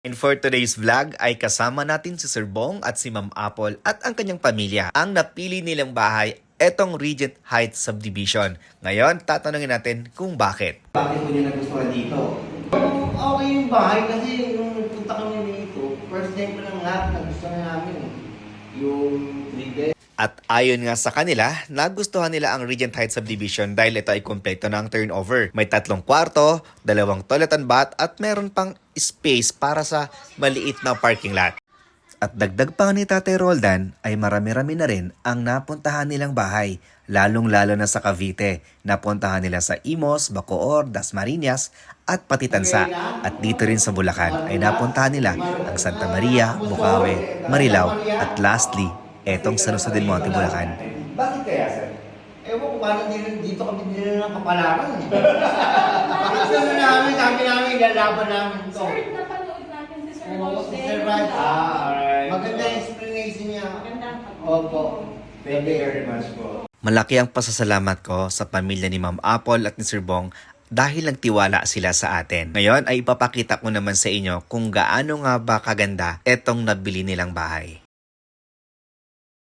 And for today's vlog ay kasama natin si Sir Bong at si Ma'am Apple at ang kanyang pamilya. Ang napili nilang bahay, etong Regent Heights Subdivision. Ngayon, tatanungin natin kung bakit. Bakit mo niyo nagustuhan dito? Okay yung bahay kasi nung nagpunta kami dito, first time ko lang lahat nagustuhan namin. Yung 3 bed. At ayon nga sa kanila, nagustuhan nila ang Regent Heights Subdivision dahil ito ay kumpleto ng turnover. May 3 kwarto, 2 toilet and bath at meron pang space para sa maliit na parking lot. At dagdag pa ni Tate Roldan ay marami-rami na rin ang napuntahan nilang bahay, lalong-lalo na sa Cavite. Napuntahan nila sa Imos, Bacoor, Dasmariñas at pati Tansa. At dito rin sa Bulacan ay napuntahan nila ang Santa Maria, Bukawe, Marilao at lastly, etong San Jose del Monte, Bulacan. Bakit kaya, sir? Ewan ko, parang dito kami nila ng kapalaran. Bakit naman namin, sabi namin, lalaban namin ito. Sir, napanood natin si Sir Oo, Jose. si Sir Raj. alright. Maganda yung explanation niya. Maganda. Opo. Thank you very much po. Malaki ang pasasalamat ko sa pamilya ni Ma'am Apple at ni Sir Bong dahil nagtiwala sila sa atin. Ngayon ay ipapakita ko naman sa inyo kung gaano nga ba kaganda etong nabili nilang bahay.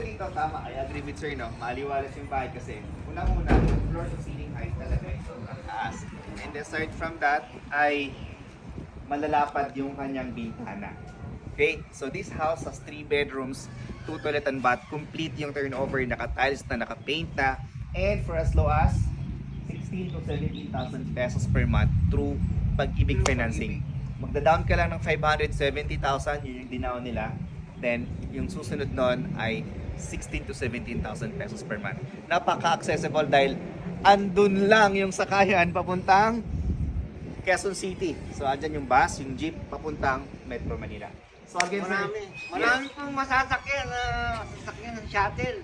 Dito tama, I agree with Sir, no? Maliwalas yung bahay kasi unang-una, floor to ceiling height talaga ito ang taas. And aside from that ay malalapad yung kanyang bintana. Okay, so this house has 3 bedrooms, 2 toilet and bath, complete yung turnover, naka-tiles na, naka-paint na, and for as low as 16 to 17,000 pesos per month through Pag-ibig financing. Magda-down ka lang ng 570,000, yun yung dinaw nila. Then, yung susunod nun ay 16 to 17,000 pesos per month. Napaka-accessible dahil andun lang yung sakayan papuntang Quezon City. So, andyan yung bus, yung jeep, papuntang Metro Manila. So, again, sir, Marami pong masasakyan na sasakyan ng shuttle.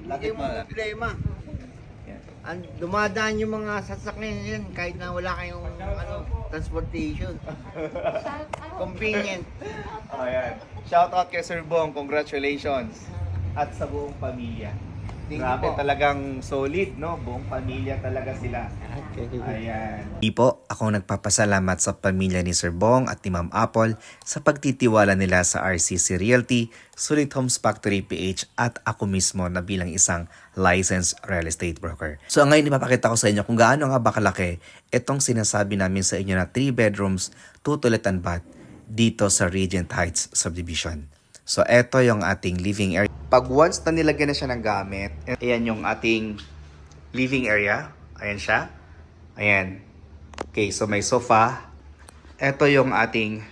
Hindi mo problema. Yeah. Dumadaan yung mga sasakyan yan kahit na wala kayong transportation. Convenient. Oh, yan. Shout out kay Sir Bong, congratulations. At sa buong pamilya. Thank you Grabe, po. talagang solid, no? Buong pamilya talaga sila. Ayan. Di po, ako nagpapasalamat sa pamilya ni Sir Bong at ni Ma'am Apple sa pagtitiwala nila sa RCC Realty, Sulit Homes Factory PH at ako mismo na bilang isang licensed real estate broker. So ngayon ipapakita ko sa inyo kung gaano nga ba kalaki itong sinasabi namin sa inyo na 3 bedrooms, 2 toilet and bath dito sa Regent Heights Subdivision. So eto yung ating living area. Pag once na nilagyan na siya ng gamit, ayan yung ating living area. Ayan siya. Ayan. Okay, so may sofa. Ito yung ating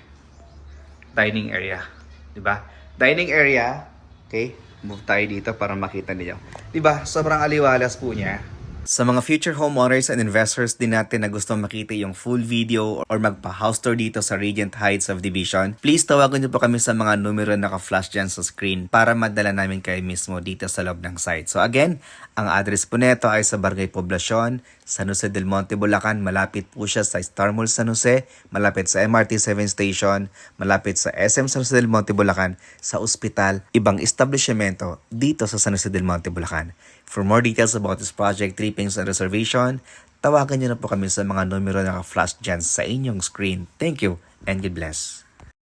dining area. Diba? Dining area. Okay, move tayo dito para makita niyo. Diba? Sobrang aliwalas po niya. Sa mga future homeowners and investors din natin na gusto makita yung full video or magpa-house tour dito sa Regent Heights Subdivision, please tawagan niyo po kami sa mga numero na naka-flash dyan sa screen para madala namin kayo mismo dito sa loob ng site. So again, ang address po nito ay sa Barangay Poblacion, San Jose del Monte, Bulacan. Malapit po siya sa Star Mall San Jose, malapit sa MRT 7 Station, malapit sa SM San Jose del Monte, Bulacan, sa ospital, ibang establishmento dito sa San Jose del Monte, Bulacan. For more details about this project, trippings and reservation, tawagan niyo na po kami sa mga numero na naka-flash dyan sa inyong screen. Thank you and God bless.